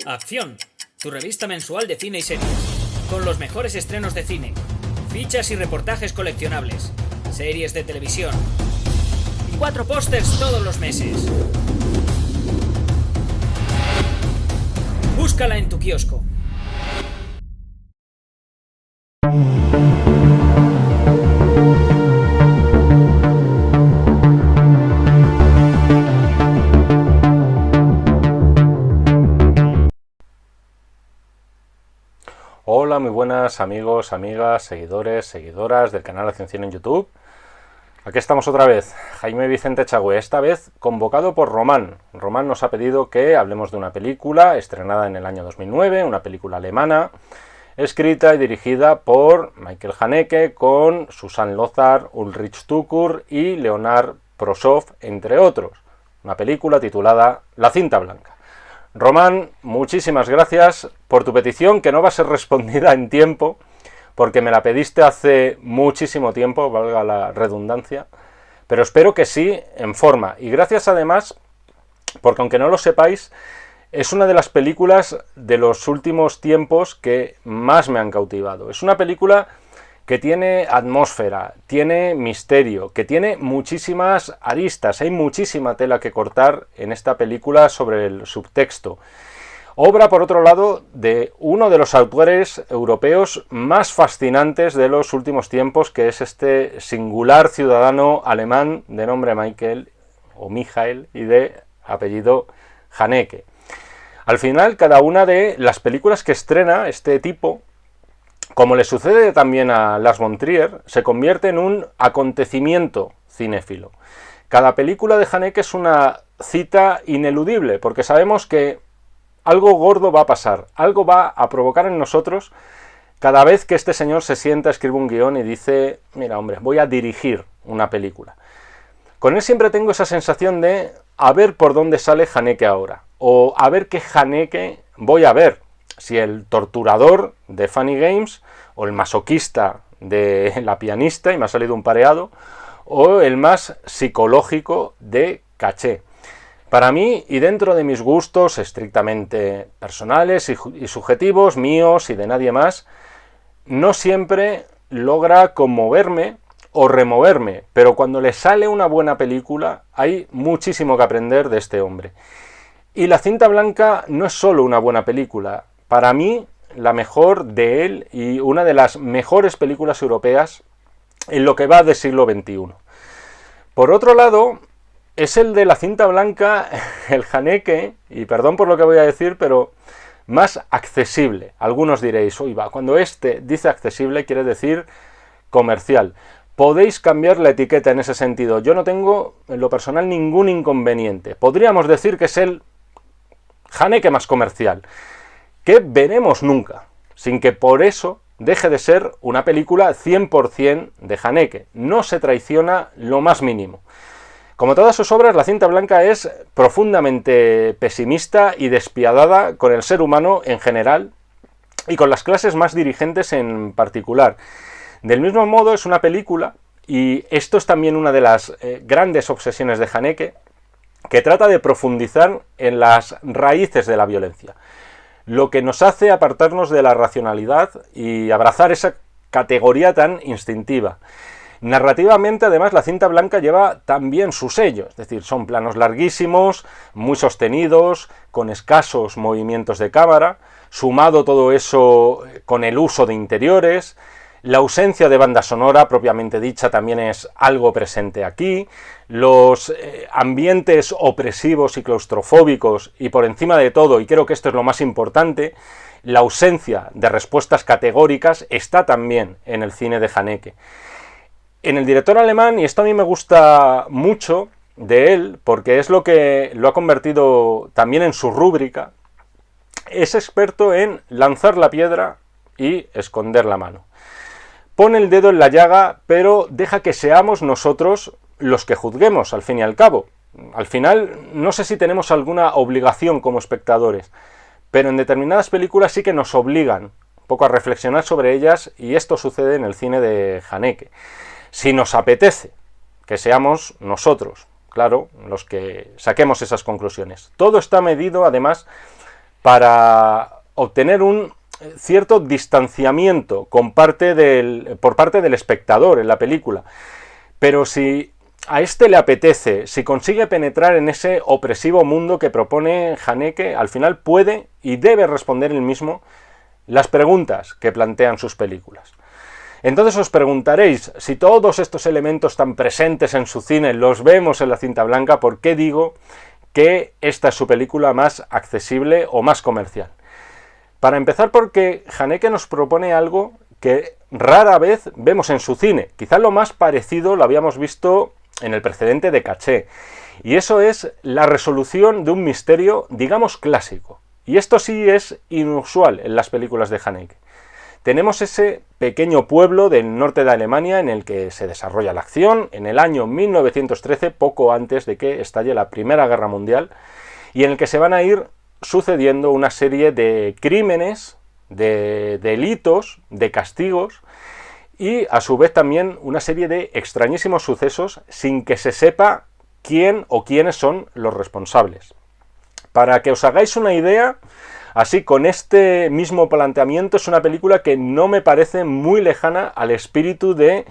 Acción, tu revista mensual de cine y series, con los mejores estrenos de cine, fichas y reportajes coleccionables, series de televisión y 4 pósters todos los meses. Búscala en tu kiosco. Hola, muy buenas amigos, amigas, seguidores, seguidoras del canal Acción Cine en YouTube. Aquí estamos otra vez, Jaime Vicente Chagüe, esta vez convocado por Román. Román nos ha pedido que hablemos de una película estrenada en el año 2009, una película alemana, escrita y dirigida por Michael Haneke, con Susan Lothar, Ulrich Tukur y Leonard Prosov, entre otros. Una película titulada La cinta blanca. Román, muchísimas gracias por tu petición, que no va a ser respondida en tiempo, porque me la pediste hace muchísimo tiempo, valga la redundancia, pero espero que sí, en forma. Y gracias además, porque aunque no lo sepáis, es una de las películas de los últimos tiempos que más me han cautivado. Es una película que tiene atmósfera, tiene misterio, que tiene muchísimas aristas, hay muchísima tela que cortar en esta película sobre el subtexto. Obra, por otro lado, de uno de los autores europeos más fascinantes de los últimos tiempos, que es este singular ciudadano alemán de nombre Michael y de apellido Haneke. Al final, cada una de las películas que estrena este tipo, como le sucede también a Lars von Trier, se convierte en un acontecimiento cinéfilo. Cada película de Haneke es una cita ineludible, porque sabemos que algo gordo va a pasar, algo va a provocar en nosotros cada vez que este señor se sienta, escribe un guión y dice: mira, hombre, voy a dirigir una película. Con él siempre tengo esa sensación de a ver por dónde sale Haneke ahora, o a ver qué Haneke voy a ver. Si el torturador de Funny Games, o el masoquista de La pianista, y me ha salido un pareado, o el más psicológico de Caché. Para mí, y dentro de mis gustos estrictamente personales y subjetivos, míos y de nadie más, no siempre logra conmoverme o removerme, pero cuando le sale una buena película, hay muchísimo que aprender de este hombre. Y La cinta blanca no es solo una buena película. Para mí, la mejor de él y una de las mejores películas europeas en lo que va del siglo XXI. Por otro lado, es el de La cinta blanca, el Haneke, y perdón por lo que voy a decir, pero más accesible. Algunos diréis: uy, va, cuando este dice accesible quiere decir comercial. Podéis cambiar la etiqueta en ese sentido. Yo no tengo, en lo personal, ningún inconveniente. Podríamos decir que es el Haneke más comercial, que veremos nunca, sin que por eso deje de ser una película 100% de Haneke. No se traiciona lo más mínimo. Como todas sus obras, La cinta blanca es profundamente pesimista y despiadada con el ser humano en general y con las clases más dirigentes en particular. Del mismo modo, es una película, y esto es también una de las grandes obsesiones de Haneke, que trata de profundizar en las raíces de la violencia, lo que nos hace apartarnos de la racionalidad y abrazar esa categoría tan instintiva. Narrativamente, además, La cinta blanca lleva también su sello, es decir, son planos larguísimos, muy sostenidos, con escasos movimientos de cámara, sumado todo eso con el uso de interiores. La ausencia de banda sonora propiamente dicha también es algo presente aquí. Los ambientes opresivos y claustrofóbicos, y por encima de todo, y creo que esto es lo más importante, la ausencia de respuestas categóricas está también en el cine de Haneke. En el director alemán, y esto a mí me gusta mucho de él, porque es lo que lo ha convertido también en su rúbrica, es experto en lanzar la piedra y esconder la mano. Pone el dedo en la llaga, pero deja que seamos nosotros los que juzguemos, al fin y al cabo. Al final, no sé si tenemos alguna obligación como espectadores, pero en determinadas películas sí que nos obligan un poco a reflexionar sobre ellas, y esto sucede en el cine de Haneke. Si nos apetece, que seamos nosotros, claro, los que saquemos esas conclusiones. Todo está medido, además, para obtener un cierto distanciamiento por parte del espectador en la película. Pero si a este le apetece, si consigue penetrar en ese opresivo mundo que propone Haneke, al final puede y debe responder él mismo las preguntas que plantean sus películas. Entonces os preguntaréis, si todos estos elementos tan presentes en su cine los vemos en La cinta blanca, ¿por qué digo que esta es su película más accesible o más comercial? Para empezar, porque Haneke nos propone algo que rara vez vemos en su cine. Quizás lo más parecido lo habíamos visto en el precedente de Caché, y eso es la resolución de un misterio, digamos, clásico. Y esto sí es inusual en las películas de Haneke. Tenemos ese pequeño pueblo del norte de Alemania en el que se desarrolla la acción en el año 1913, poco antes de que estalle la Primera Guerra Mundial, y en el que se van a ir sucediendo una serie de crímenes, de delitos, de castigos, y a su vez también una serie de extrañísimos sucesos sin que se sepa quién o quiénes son los responsables. Para que os hagáis una idea, así con este mismo planteamiento, es una película que no me parece muy lejana al espíritu de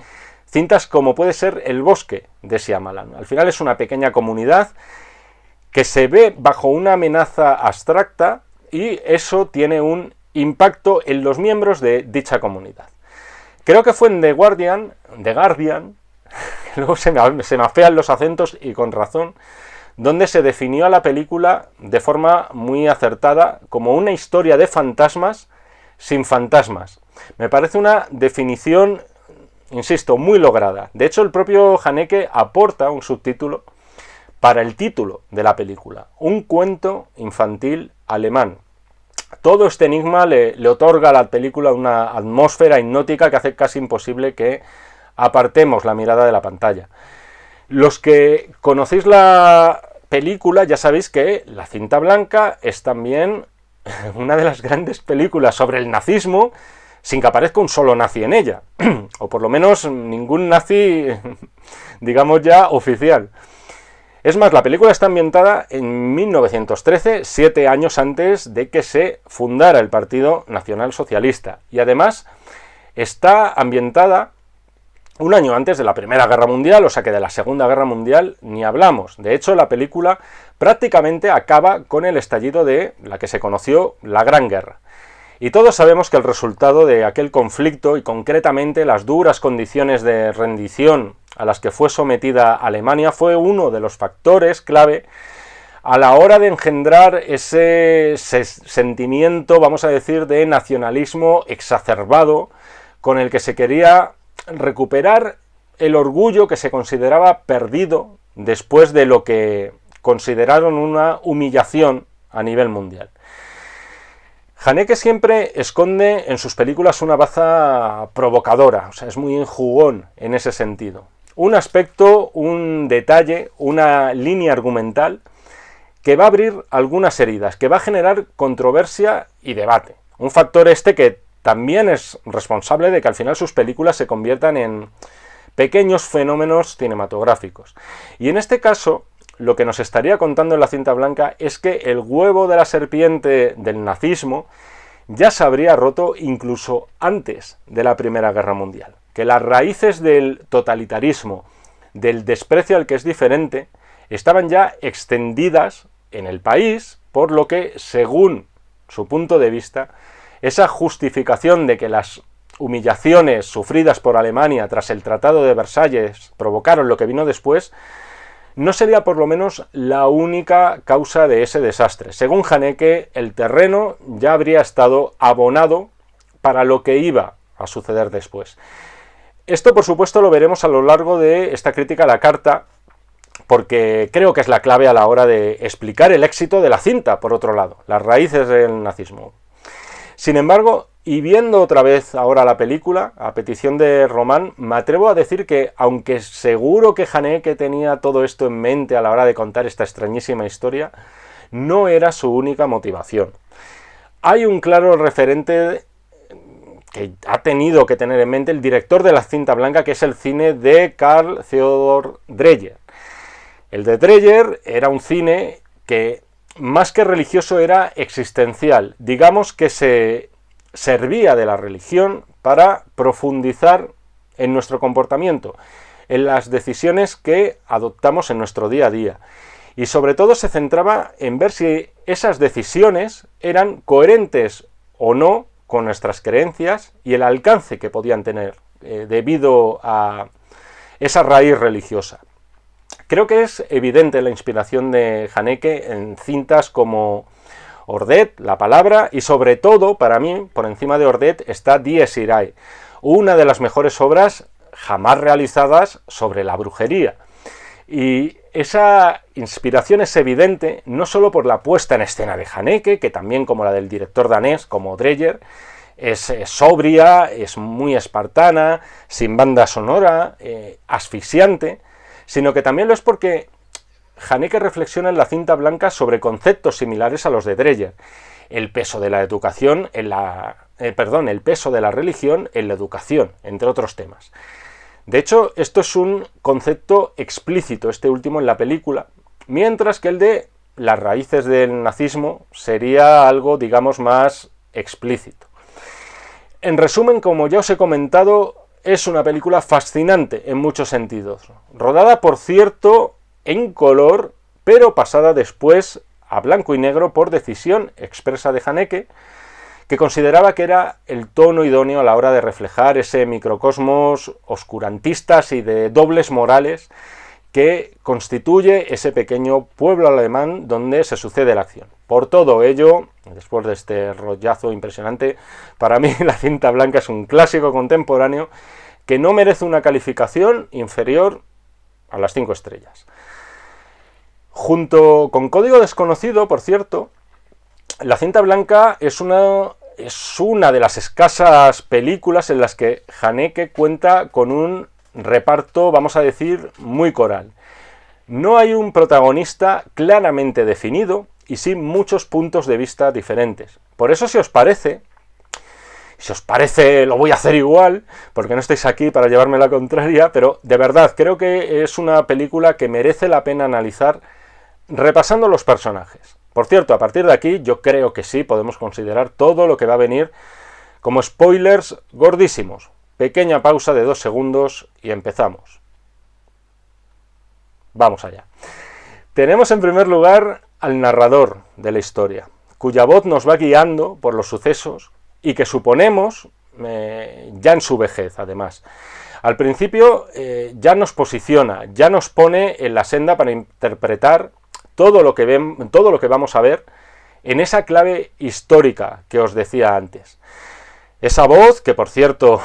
cintas como puede ser El bosque de Shyamalan. Al final es una pequeña comunidad que se ve bajo una amenaza abstracta y eso tiene un impacto en los miembros de dicha comunidad. Creo que fue en The Guardian, luego se me afean los acentos y con razón, donde se definió a la película de forma muy acertada como una historia de fantasmas sin fantasmas. Me parece una definición, insisto, muy lograda. De hecho, el propio Haneke aporta un subtítulo para el título de la película, un cuento infantil alemán. Todo este enigma le otorga a la película una atmósfera hipnótica que hace casi imposible que apartemos la mirada de la pantalla. Los que conocéis la película ya sabéis que La cinta blanca es también una de las grandes películas sobre el nazismo sin que aparezca un solo nazi en ella, o por lo menos ningún nazi, digamos ya, oficial. Es más, la película está ambientada en 1913, 7 años antes de que se fundara el Partido Nacional Socialista, y además está ambientada un año antes de la Primera Guerra Mundial, o sea que de la Segunda Guerra Mundial ni hablamos. De hecho, la película prácticamente acaba con el estallido de la que se conoció la Gran Guerra. Y todos sabemos que el resultado de aquel conflicto, y concretamente las duras condiciones de rendición a las que fue sometida Alemania, fue uno de los factores clave a la hora de engendrar ese sentimiento, vamos a decir, de nacionalismo exacerbado con el que se quería recuperar el orgullo que se consideraba perdido después de lo que consideraron una humillación a nivel mundial. Haneke siempre esconde en sus películas una baza provocadora, o sea, es muy enjugón en ese sentido. Un aspecto, un detalle, una línea argumental que va a abrir algunas heridas, que va a generar controversia y debate. Un factor este que también es responsable de que al final sus películas se conviertan en pequeños fenómenos cinematográficos. Y en este caso, lo que nos estaría contando en La cinta blanca es que el huevo de la serpiente del nazismo ya se habría roto incluso antes de la Primera Guerra Mundial. Que las raíces del totalitarismo, del desprecio al que es diferente, estaban ya extendidas en el país, por lo que, según su punto de vista, esa justificación de que las humillaciones sufridas por Alemania tras el Tratado de Versalles provocaron lo que vino después, no sería por lo menos la única causa de ese desastre. Según Haneke, el terreno ya habría estado abonado para lo que iba a suceder después. Esto, por supuesto, lo veremos a lo largo de esta crítica a la carta, porque creo que es la clave a la hora de explicar el éxito de la cinta, por otro lado, las raíces del nazismo. Sin embargo, y viendo otra vez ahora la película, a petición de Román, me atrevo a decir que, aunque seguro que Haneke tenía todo esto en mente a la hora de contar esta extrañísima historia, no era su única motivación. Hay un claro referente que ha tenido que tener en mente el director de La cinta blanca, que es el cine de Carl Theodor Dreyer. El de Dreyer era un cine que más que religioso era existencial. Digamos que se servía de la religión para profundizar en nuestro comportamiento, en las decisiones que adoptamos en nuestro día a día. Y sobre todo se centraba en ver si esas decisiones eran coherentes o no con nuestras creencias y el alcance que podían tener debido a esa raíz religiosa. Creo que es evidente la inspiración de Haneke en cintas como Ordet, La Palabra, y sobre todo, para mí, por encima de Ordet, está Dies Irae, una de las mejores obras jamás realizadas sobre la brujería. Y esa inspiración es evidente no solo por la puesta en escena de Haneke, que también como la del director danés, como Dreyer, es sobria, es muy espartana, sin banda sonora, asfixiante, sino que también lo es porque Haneke reflexiona en La cinta blanca sobre conceptos similares a los de Dreyer. El peso de la educación el peso de la religión en la educación, entre otros temas. De hecho, esto es un concepto explícito, este último en la película, mientras que el de las raíces del nazismo sería algo, digamos, más explícito. En resumen, como ya os he comentado, es una película fascinante en muchos sentidos. Rodada, por cierto, en color, pero pasada después a blanco y negro por decisión expresa de Haneke, que consideraba que era el tono idóneo a la hora de reflejar ese microcosmos oscurantistas y de dobles morales que constituye ese pequeño pueblo alemán donde se sucede la acción. Por todo ello, después de este rollazo impresionante, para mí La cinta blanca es un clásico contemporáneo que no merece una calificación inferior a las 5 estrellas. Junto con Código Desconocido, por cierto, La cinta blanca es una de las escasas películas en las que Haneke cuenta con un reparto, vamos a decir, muy coral. No hay un protagonista claramente definido y sí muchos puntos de vista diferentes. Por eso, si os parece, lo voy a hacer igual, porque no estáis aquí para llevarme la contraria, pero de verdad creo que es una película que merece la pena analizar repasando los personajes. Por cierto, a partir de aquí yo creo que sí podemos considerar todo lo que va a venir como spoilers gordísimos. Pequeña pausa de 2 segundos y empezamos. Vamos allá. Tenemos en primer lugar al narrador de la historia, cuya voz nos va guiando por los sucesos y que suponemos ya en su vejez, además. Al principio ya nos posiciona, ya nos pone en la senda para interpretar todo lo que vamos a ver en esa clave histórica que os decía antes. Esa voz, que por cierto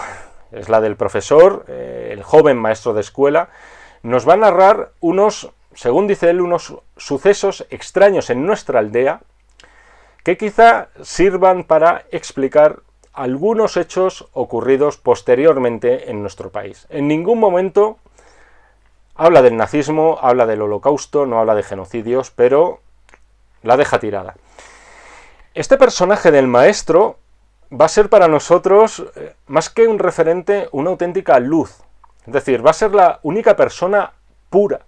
es la del profesor, el joven maestro de escuela, nos va a narrar según dice él, unos sucesos extraños en nuestra aldea que quizá sirvan para explicar algunos hechos ocurridos posteriormente en nuestro país. En ningún momento habla del nazismo, habla del holocausto, no habla de genocidios, pero la deja tirada. Este personaje del maestro va a ser para nosotros, más que un referente, una auténtica luz. Es decir, va a ser la única persona pura,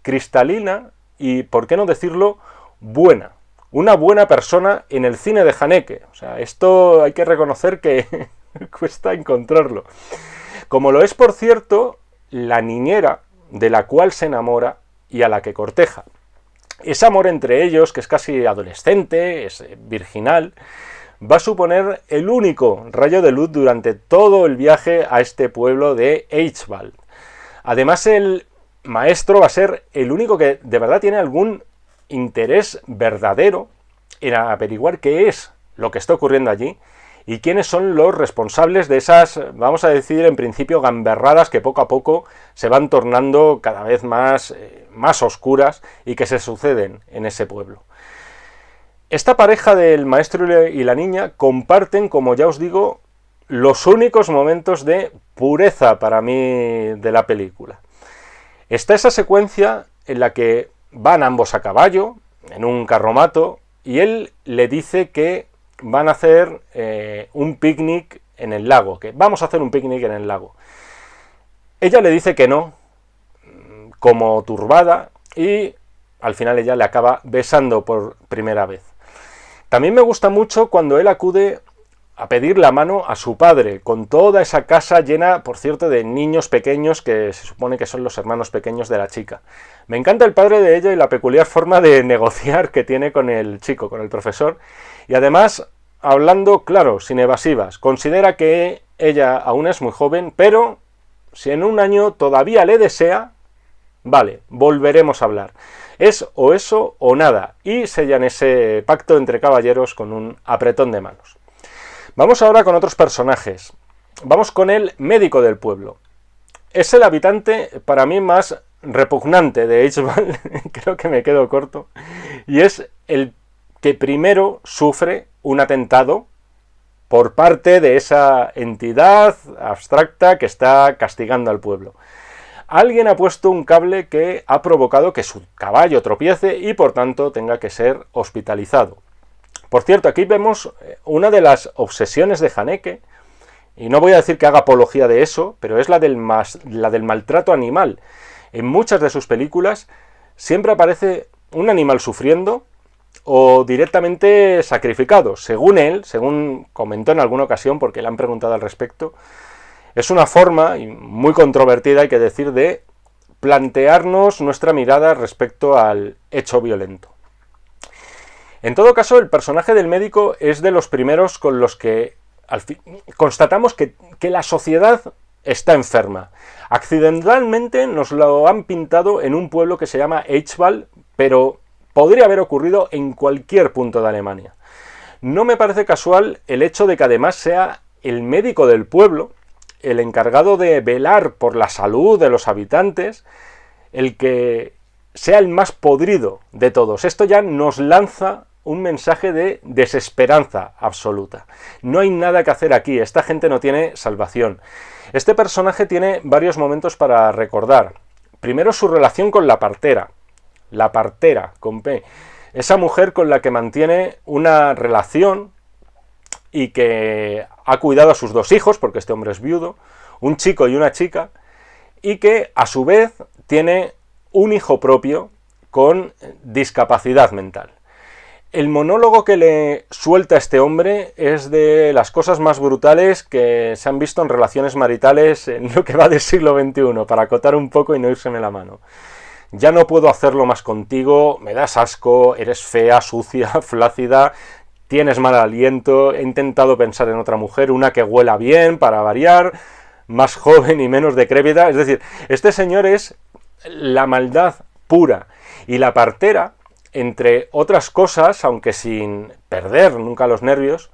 cristalina y, por qué no decirlo, buena. Una buena persona en el cine de Haneke. O sea, esto hay que reconocer que cuesta encontrarlo. Como lo es, por cierto, la niñera de la cual se enamora y a la que corteja. Ese amor entre ellos, que es casi adolescente, es virginal, va a suponer el único rayo de luz durante todo el viaje a este pueblo de Eichwald. Además, el maestro va a ser el único que de verdad tiene algún interés verdadero en averiguar qué es lo que está ocurriendo allí y quiénes son los responsables de esas, vamos a decir, en principio gamberradas que poco a poco se van tornando cada vez más oscuras y que se suceden en ese pueblo. Esta pareja del maestro y la niña comparten, como ya os digo, los únicos momentos de pureza para mí de la película. Está esa secuencia en la que van ambos a caballo, en un carromato, y él le dice que van a hacer un picnic en el lago, que vamos a hacer un picnic en el lago. Ella le dice que no, como turbada, y al final ella le acaba besando por primera vez. También me gusta mucho cuando él acude a pedir la mano a su padre, con toda esa casa llena, por cierto, de niños pequeños que se supone que son los hermanos pequeños de la chica. Me encanta el padre de ella y la peculiar forma de negociar que tiene con el chico, con el profesor, y además, hablando, claro, sin evasivas, considera que ella aún es muy joven, pero si en un año todavía le desea, vale, volveremos a hablar. Es o eso o nada, y sellan ese pacto entre caballeros con un apretón de manos. Vamos ahora con otros personajes. Vamos con el médico del pueblo. Es el habitante, para mí, más repugnante de H-Ball, creo que me quedo corto, y es el que primero sufre un atentado por parte de esa entidad abstracta que está castigando al pueblo. Alguien ha puesto un cable que ha provocado que su caballo tropiece y por tanto tenga que ser hospitalizado. Por cierto, aquí vemos una de las obsesiones de Haneke, y no voy a decir que haga apología de eso, pero es la del maltrato animal. En muchas de sus películas siempre aparece un animal sufriendo o directamente sacrificado. Según él, según comentó en alguna ocasión, porque le han preguntado al respecto, es una forma muy controvertida, hay que decir, de plantearnos nuestra mirada respecto al hecho violento. En todo caso, el personaje del médico es de los primeros con los que constatamos que la sociedad está enferma. Accidentalmente nos lo han pintado en un pueblo que se llama Eichwald, pero podría haber ocurrido en cualquier punto de Alemania. No me parece casual el hecho de que además sea el médico del pueblo, el encargado de velar por la salud de los habitantes, el que sea el más podrido de todos. Esto ya nos lanza un mensaje de desesperanza absoluta. No hay nada que hacer aquí, esta gente no tiene salvación. Este personaje tiene varios momentos para recordar. Primero, su relación con la partera con P, esa mujer con la que mantiene una relación y que ha cuidado a sus dos hijos, porque este hombre es viudo, un chico y una chica, y que a su vez tiene un hijo propio con discapacidad mental. El monólogo que le suelta este hombre es de las cosas más brutales que se han visto en relaciones maritales en lo que va del siglo XXI, para acotar un poco y no írseme la mano. Ya no puedo hacerlo más contigo, me das asco, eres fea, sucia, flácida, tienes mal aliento, he intentado pensar en otra mujer, una que huela bien, para variar, más joven y menos decrépita. Es decir, este señor es la maldad pura. Y la partera, entre otras cosas, aunque sin perder nunca los nervios,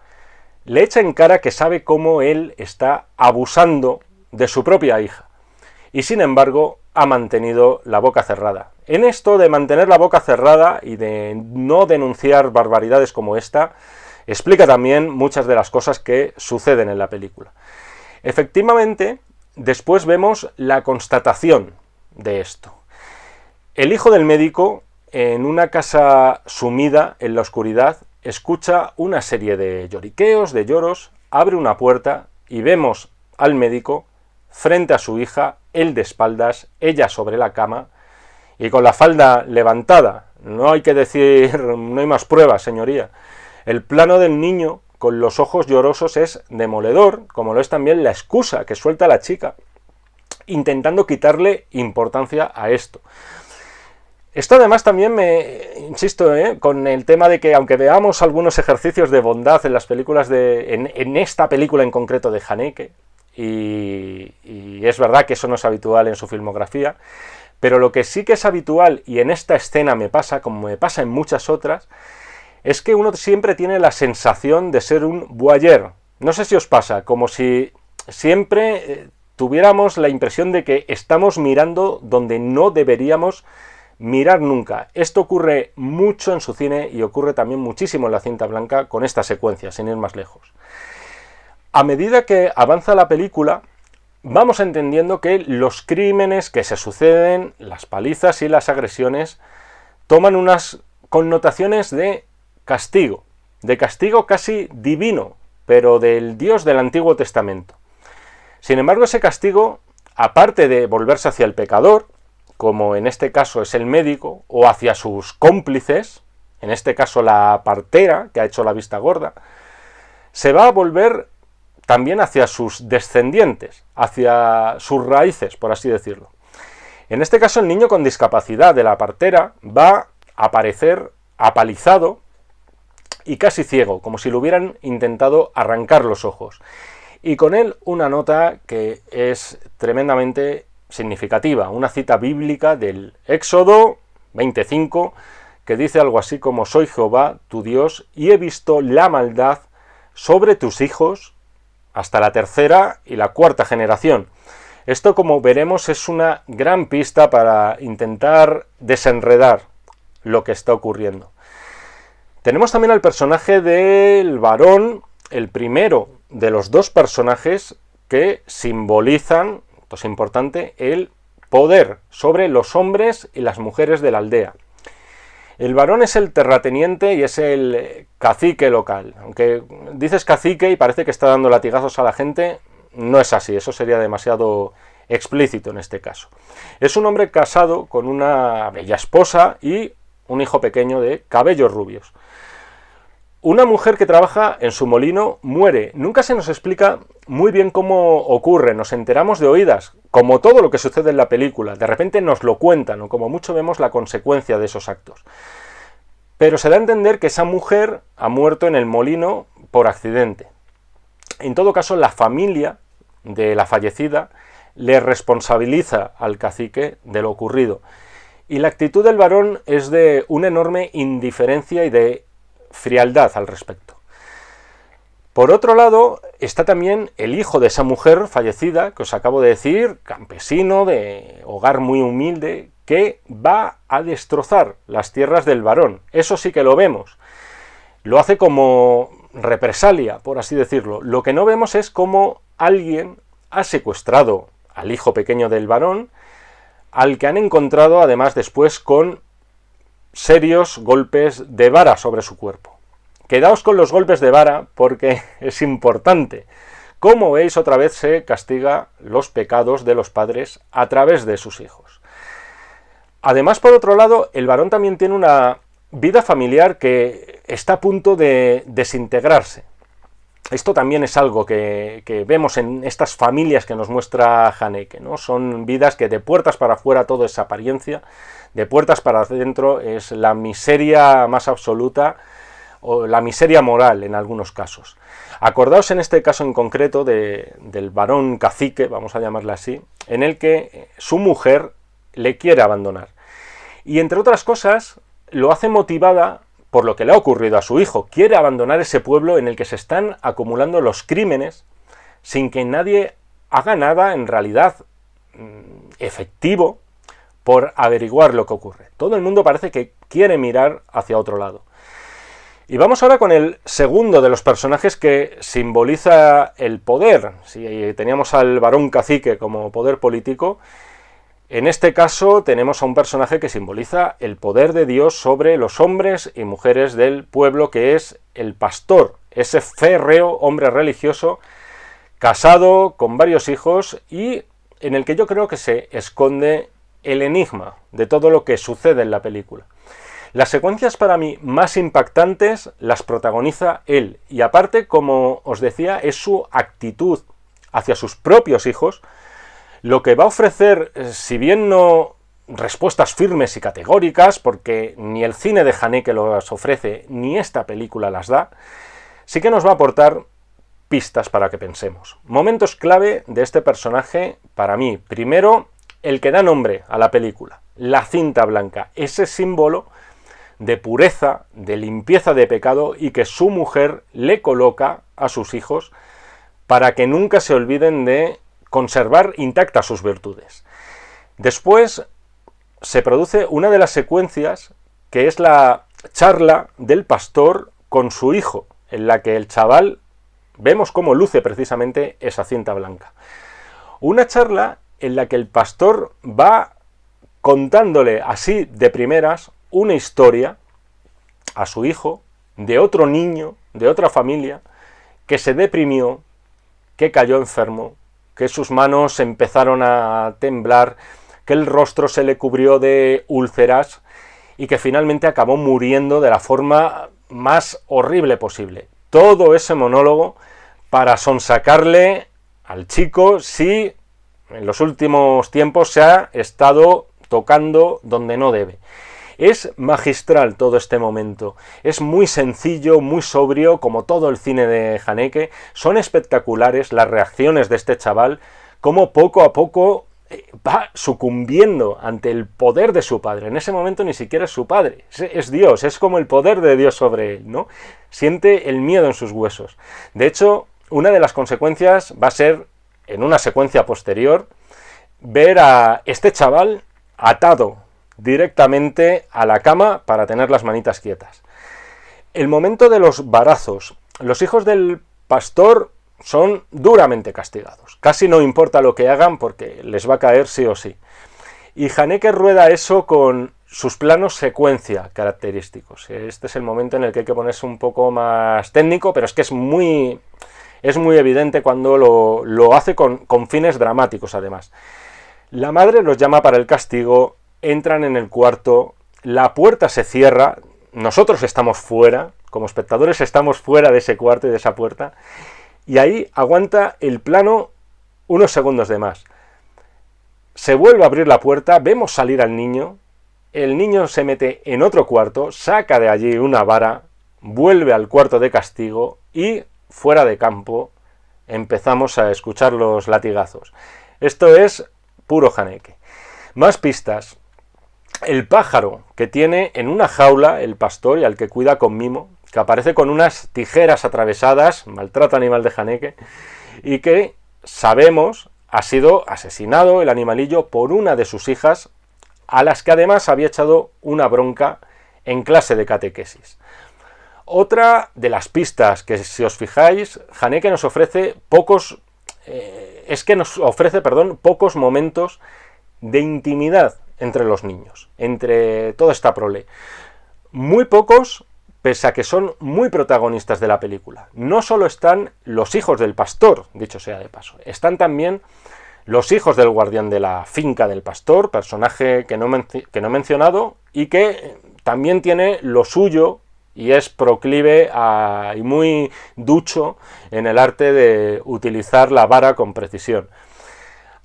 le echa en cara que sabe cómo él está abusando de su propia hija. Y sin embargo, ha mantenido la boca cerrada. En esto de mantener la boca cerrada y de no denunciar barbaridades como esta, explica también muchas de las cosas que suceden en la película. Efectivamente, después vemos la constatación de esto. El hijo del médico, en una casa sumida en la oscuridad, escucha una serie de lloriqueos, de lloros, abre una puerta y vemos al médico frente a su hija, él de espaldas, ella sobre la cama y con la falda levantada. No hay que decir, no hay más pruebas, señoría. El plano del niño con los ojos llorosos es demoledor, como lo es también la excusa que suelta la chica, intentando quitarle importancia a esto. Esto además también insisto, con el tema de que aunque veamos algunos ejercicios de bondad en las películas en esta película en concreto de Haneke, y es verdad que eso no es habitual en su filmografía, pero lo que sí que es habitual, y en esta escena me pasa, como me pasa en muchas otras, es que uno siempre tiene la sensación de ser un voyeur. No sé si os pasa, como si siempre tuviéramos la impresión de que estamos mirando donde no deberíamos mirar nunca. Esto ocurre mucho en su cine y ocurre también muchísimo en La cinta blanca con esta secuencia, sin ir más lejos. A medida que avanza la película, vamos entendiendo que los crímenes que se suceden, las palizas y las agresiones, toman unas connotaciones de castigo casi divino, pero del Dios del Antiguo Testamento. Sin embargo, ese castigo, aparte de volverse hacia el pecador, como en este caso es el médico, o hacia sus cómplices, en este caso la partera, que ha hecho la vista gorda, se va a volver también hacia sus descendientes, hacia sus raíces, por así decirlo. En este caso, el niño con discapacidad de la partera va a aparecer apalizado y casi ciego, como si le hubieran intentado arrancar los ojos. Y con él una nota que es tremendamente significativa, una cita bíblica del Éxodo 25, que dice algo así como: soy Jehová, tu Dios, y he visto la maldad sobre tus hijos hasta la tercera y la cuarta generación. Esto, como veremos, es una gran pista para intentar desenredar lo que está ocurriendo. Tenemos también al personaje del varón, el primero de los dos personajes que simbolizan, esto es importante, el poder sobre los hombres y las mujeres de la aldea. El varón es el terrateniente y es el cacique local. Aunque dices cacique y parece que está dando latigazos a la gente, no es así, eso sería demasiado explícito en este caso. Es un hombre casado con una bella esposa y un hijo pequeño de cabellos rubios. Una mujer que trabaja en su molino muere. Nunca se nos explica muy bien cómo ocurre, nos enteramos de oídas, como todo lo que sucede en la película. De repente nos lo cuentan, o como mucho vemos la consecuencia de esos actos. Pero se da a entender que esa mujer ha muerto en el molino por accidente. En todo caso, la familia de la fallecida le responsabiliza al cacique de lo ocurrido. Y la actitud del varón es de una enorme indiferencia y de frialdad al respecto. Por otro lado, está también el hijo de esa mujer fallecida, que os acabo de decir, campesino, de hogar muy humilde, que va a destrozar las tierras del varón. Eso sí que lo vemos. Lo hace como represalia, por así decirlo. Lo que no vemos es cómo alguien ha secuestrado al hijo pequeño del varón, al que han encontrado además después con serios golpes de vara sobre su cuerpo. Quedaos con los golpes de vara porque es importante. Como veis, otra vez se castiga los pecados de los padres a través de sus hijos. Además, por otro lado, el varón también tiene una vida familiar que está a punto de desintegrarse. Esto también es algo que vemos en estas familias que nos muestra Haneke, ¿no? Son vidas que de puertas para afuera todo es apariencia, de puertas para adentro es la miseria más absoluta, o la miseria moral en algunos casos. Acordaos en este caso en concreto del varón cacique, vamos a llamarle así, en el que su mujer le quiere abandonar. Y entre otras cosas, lo hace motivada por lo que le ha ocurrido a su hijo. Quiere abandonar ese pueblo en el que se están acumulando los crímenes sin que nadie haga nada en realidad efectivo por averiguar lo que ocurre. Todo el mundo parece que quiere mirar hacia otro lado. Y vamos ahora con el segundo de los personajes que simboliza el poder. Si teníamos al varón cacique como poder político, en este caso tenemos a un personaje que simboliza el poder de Dios sobre los hombres y mujeres del pueblo, que es el pastor, ese férreo hombre religioso, casado con varios hijos y en el que yo creo que se esconde el enigma de todo lo que sucede en la película. Las secuencias para mí más impactantes las protagoniza él y aparte, como os decía, es su actitud hacia sus propios hijos lo que va a ofrecer, si bien no respuestas firmes y categóricas, porque ni el cine de Haneke las ofrece, ni esta película las da, sí que nos va a aportar pistas para que pensemos. Momentos clave de este personaje para mí. Primero, el que da nombre a la película, la cinta blanca, ese símbolo de pureza, de limpieza de pecado y que su mujer le coloca a sus hijos para que nunca se olviden de conservar intactas sus virtudes. Después se produce una de las secuencias que es la charla del pastor con su hijo, en la que el chaval vemos cómo luce precisamente esa cinta blanca. Una charla en la que el pastor va contándole así de primeras una historia a su hijo de otro niño, de otra familia, que se deprimió, que cayó enfermo, que sus manos empezaron a temblar, que el rostro se le cubrió de úlceras y que finalmente acabó muriendo de la forma más horrible posible. Todo ese monólogo para sonsacarle al chico si en los últimos tiempos se ha estado tocando donde no debe. Es magistral todo este momento, es muy sencillo, muy sobrio, como todo el cine de Haneke. Son espectaculares las reacciones de este chaval, como poco a poco va sucumbiendo ante el poder de su padre. En ese momento ni siquiera es su padre, es Dios, es como el poder de Dios sobre él, ¿no? Siente el miedo en sus huesos. De hecho, una de las consecuencias va a ser, en una secuencia posterior, ver a este chaval atado directamente a la cama para tener las manitas quietas. El momento de los varazos. Los hijos del pastor son duramente castigados. Casi no importa lo que hagan porque les va a caer sí o sí. Y Haneke rueda eso con sus planos secuencia característicos. Este es el momento en el que hay que ponerse un poco más técnico, pero es que es muy evidente cuando lo hace con fines dramáticos además. La madre los llama para el castigo, entran en el cuarto, la puerta se cierra, nosotros estamos fuera, como espectadores estamos fuera de ese cuarto y de esa puerta, y ahí aguanta el plano unos segundos de más. Se vuelve a abrir la puerta, vemos salir al niño, el niño se mete en otro cuarto, saca de allí una vara, vuelve al cuarto de castigo y fuera de campo empezamos a escuchar los latigazos. Esto es puro Haneke. Más pistas. El pájaro que tiene en una jaula el pastor y al que cuida con mimo, que aparece con unas tijeras atravesadas, maltrato animal de Haneke, y que sabemos ha sido asesinado el animalillo por una de sus hijas, a las que además había echado una bronca en clase de catequesis. Otra de las pistas que, si os fijáis, Haneke nos ofrece pocos momentos de intimidad entre los niños, entre toda esta prole. Muy pocos, pese a que son muy protagonistas de la película. No solo están los hijos del pastor, dicho sea de paso, están también los hijos del guardián de la finca del pastor, personaje que no he mencionado y que también tiene lo suyo y es proclive y muy ducho en el arte de utilizar la vara con precisión.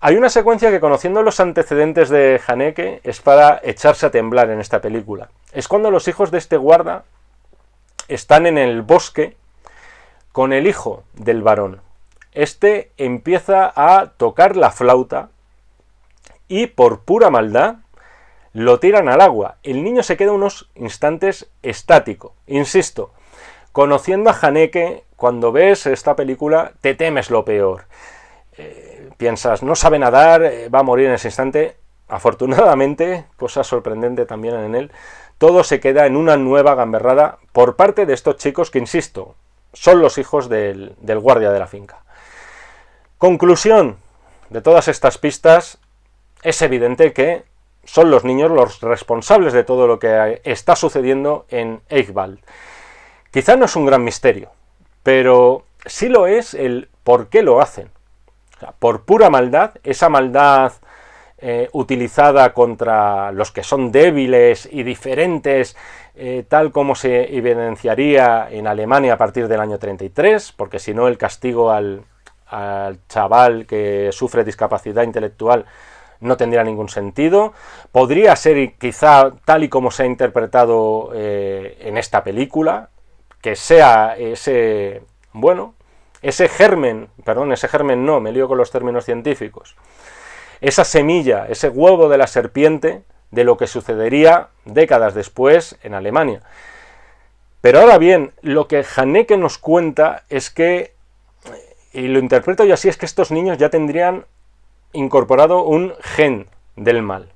Hay una secuencia que, conociendo los antecedentes de Haneke, es para echarse a temblar en esta película. Es cuando los hijos de este guarda están en el bosque con el hijo del varón. Este empieza a tocar la flauta y, por pura maldad, lo tiran al agua. El niño se queda unos instantes estático. Insisto, conociendo a Haneke, cuando ves esta película te temes lo peor. Piensas, no sabe nadar, va a morir en ese instante. Afortunadamente, cosa sorprendente también en él, todo se queda en una nueva gamberrada por parte de estos chicos que, insisto, son los hijos del guardia de la finca. Conclusión de todas estas pistas, es evidente que son los niños los responsables de todo lo que está sucediendo en Eichwald. Quizá no es un gran misterio, pero sí lo es el por qué lo hacen. O sea, por pura maldad, esa maldad utilizada contra los que son débiles y diferentes, tal como se evidenciaría en Alemania a partir del año 33, porque si no el castigo al chaval que sufre discapacidad intelectual no tendría ningún sentido. Podría ser quizá tal y como se ha interpretado en esta película, que sea ese germen no, me lío con los términos científicos, esa semilla, ese huevo de la serpiente de lo que sucedería décadas después en Alemania. Pero ahora bien, lo que Haneke nos cuenta es que, y lo interpreto yo así, es que estos niños ya tendrían incorporado un gen del mal.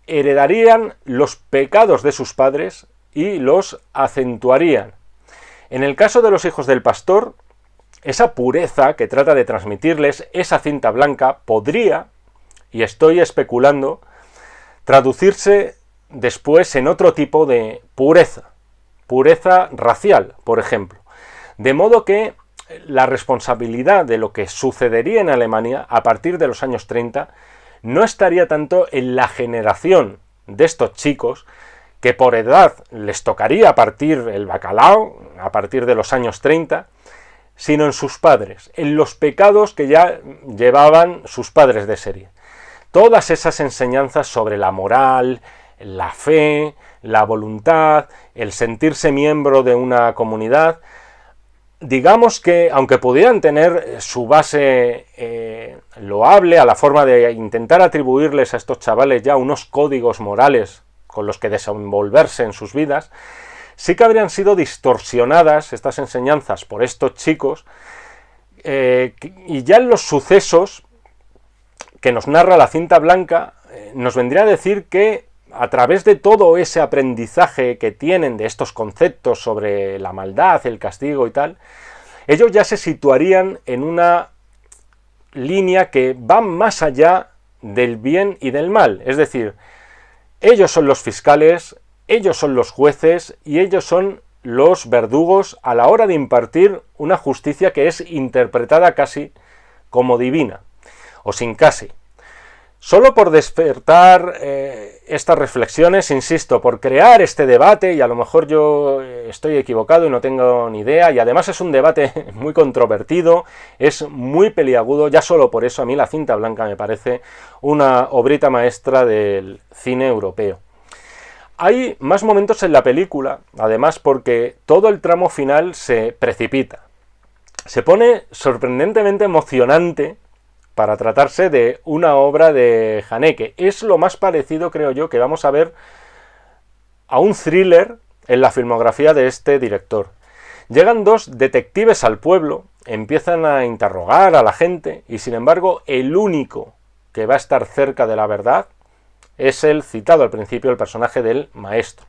Heredarían los pecados de sus padres y los acentuarían. En el caso de los hijos del pastor, esa pureza que trata de transmitirles esa cinta blanca podría, y estoy especulando, traducirse después en otro tipo de pureza racial, por ejemplo. De modo que la responsabilidad de lo que sucedería en Alemania a partir de los años 30 no estaría tanto en la generación de estos chicos, que por edad les tocaría partir el bacalao a partir de los años 30, sino en sus padres, en los pecados que ya llevaban sus padres de serie. Todas esas enseñanzas sobre la moral, la fe, la voluntad, el sentirse miembro de una comunidad, digamos que, aunque pudieran tener su base loable a la forma de intentar atribuirles a estos chavales ya unos códigos morales con los que desenvolverse en sus vidas, sí que habrían sido distorsionadas estas enseñanzas por estos chicos, y ya en los sucesos que nos narra la cinta blanca nos vendría a decir que a través de todo ese aprendizaje que tienen de estos conceptos sobre la maldad, el castigo y tal, ellos ya se situarían en una línea que va más allá del bien y del mal. Es decir, ellos son los fiscales, ellos son los jueces y ellos son los verdugos a la hora de impartir una justicia que es interpretada casi como divina, o sin casi. Solo por despertar estas reflexiones, insisto, por crear este debate, y a lo mejor yo estoy equivocado y no tengo ni idea, y además es un debate muy controvertido, es muy peliagudo, ya solo por eso a mí la cinta blanca me parece una obrita maestra del cine europeo. Hay más momentos en la película, además porque todo el tramo final se precipita. Se pone sorprendentemente emocionante para tratarse de una obra de Haneke. Es lo más parecido, creo yo, que vamos a ver a un thriller en la filmografía de este director. Llegan dos detectives al pueblo, empiezan a interrogar a la gente y, sin embargo, el único que va a estar cerca de la verdad es el citado al principio, el personaje del maestro.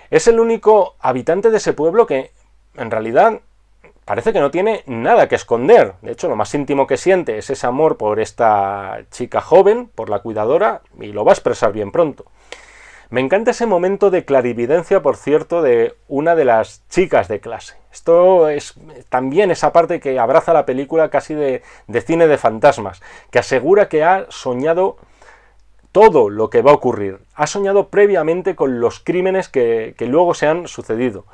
Es el único habitante de ese pueblo que, en realidad, parece que no tiene nada que esconder. De hecho, lo más íntimo que siente es ese amor por esta chica joven, por la cuidadora, y lo va a expresar bien pronto. Me encanta ese momento de clarividencia, por cierto, de una de las chicas de clase. Esto es también esa parte que abraza la película casi de cine de fantasmas, que asegura que ha soñado todo lo que va a ocurrir. Ha soñado previamente con los crímenes que luego se han sucedido.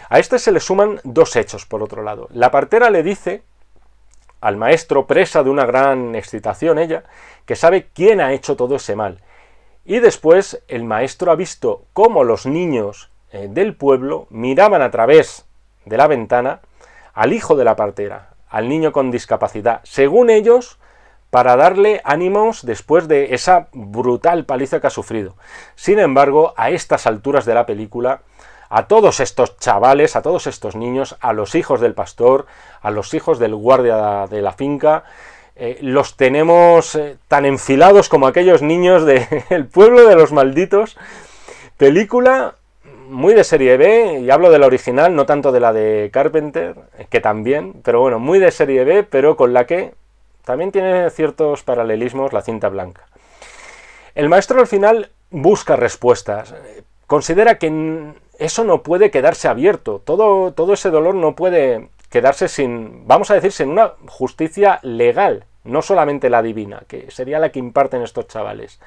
A este se le suman dos hechos, por otro lado. La partera le dice al maestro, presa de una gran excitación ella, que sabe quién ha hecho todo ese mal. Y después el maestro ha visto cómo los niños del pueblo miraban a través de la ventana al hijo de la partera, al niño con discapacidad, según ellos, para darle ánimos después de esa brutal paliza que ha sufrido. Sin embargo, a estas alturas de la película, a todos estos chavales, a todos estos niños, a los hijos del pastor, a los hijos del guardia de la finca, los tenemos tan enfilados como aquellos niños del pueblo de los malditos. Película muy de serie B, y hablo de la original, no tanto de la de Carpenter, que también, pero bueno, muy de serie B, pero con la que también tiene ciertos paralelismos la cinta blanca. El maestro al final busca respuestas, considera que eso no puede quedarse abierto, todo ese dolor no puede quedarse sin, vamos a decir, sin una justicia legal, no solamente la divina, que sería la que imparten estos chavales.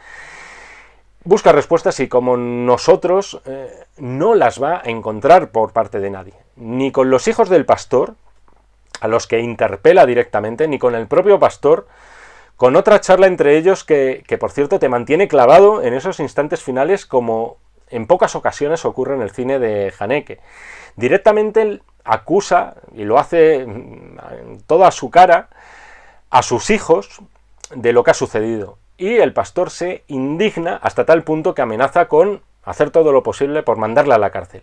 Busca respuestas y, como nosotros, no las va a encontrar por parte de nadie, ni con los hijos del pastor, a los que interpela directamente, ni con el propio pastor, con otra charla entre ellos que por cierto te mantiene clavado en esos instantes finales, como en pocas ocasiones ocurre en el cine de Haneke. Directamente él acusa, y lo hace en toda su cara, a sus hijos de lo que ha sucedido. Y el pastor se indigna hasta tal punto que amenaza con hacer todo lo posible por mandarle a la cárcel.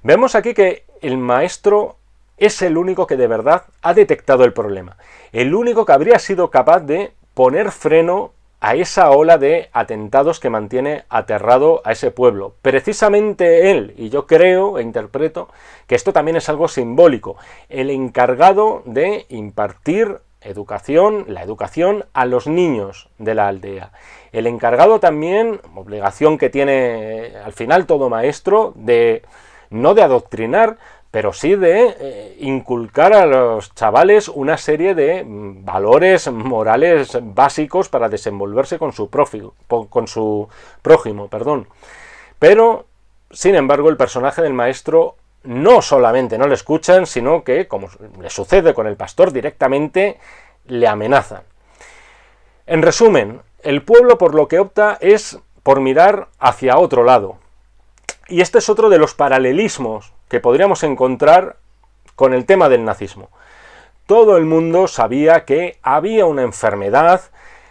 Vemos aquí que el maestro es el único que de verdad ha detectado el problema. El único que habría sido capaz de poner freno a esa ola de atentados que mantiene aterrado a ese pueblo. Precisamente él, y yo creo e interpreto que esto también es algo simbólico, el encargado de impartir la educación a los niños de la aldea. El encargado también, obligación que tiene al final todo maestro, no de adoctrinar, pero sí de inculcar a los chavales una serie de valores morales básicos para desenvolverse con su prójimo. Pero, sin embargo, el personaje del maestro no solamente no le escuchan, sino que, como le sucede con el pastor, directamente le amenazan. En resumen, el pueblo por lo que opta es por mirar hacia otro lado. Y este es otro de los paralelismos que podríamos encontrar con el tema del nazismo. Todo el mundo sabía que había una enfermedad,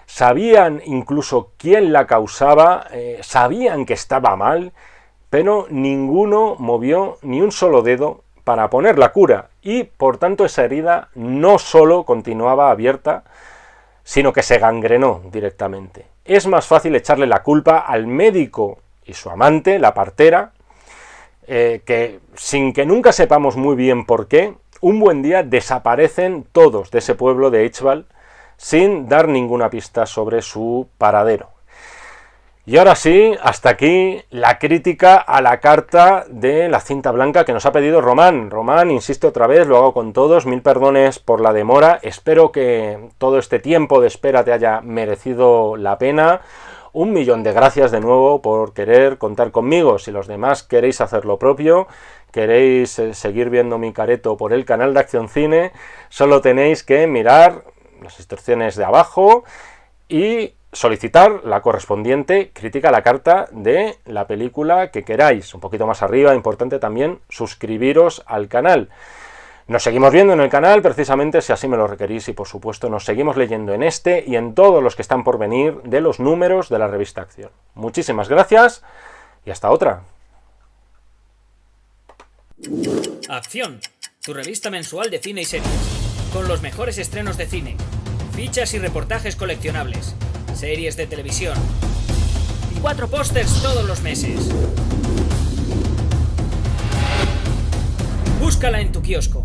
sabían incluso quién la causaba, sabían que estaba mal, pero ninguno movió ni un solo dedo para poner la cura, y por tanto esa herida no solo continuaba abierta, sino que se gangrenó directamente. Es más fácil echarle la culpa al médico y su amante, la partera, que sin que nunca sepamos muy bien por qué, un buen día desaparecen todos de ese pueblo de Eichwald sin dar ninguna pista sobre su paradero. Y ahora sí, hasta aquí la crítica a la carta de la cinta blanca que nos ha pedido Román. Román, insisto otra vez, lo hago con todos, 1000 perdones por la demora, espero que todo este tiempo de espera te haya merecido la pena. 1.000.000 de gracias de nuevo por querer contar conmigo. Si los demás queréis hacer lo propio, queréis seguir viendo mi careto por el canal de Acción Cine, solo tenéis que mirar las instrucciones de abajo y solicitar la correspondiente crítica a la carta de la película que queráis. Un poquito más arriba, importante también, suscribiros al canal. Nos seguimos viendo en el canal, precisamente si así me lo requerís, y por supuesto nos seguimos leyendo en este y en todos los que están por venir de los números de la revista Acción. Muchísimas gracias y hasta otra. Acción, tu revista mensual de cine y series, con los mejores estrenos de cine, fichas y reportajes coleccionables, series de televisión y 4 pósters todos los meses. Búscala en tu kiosco.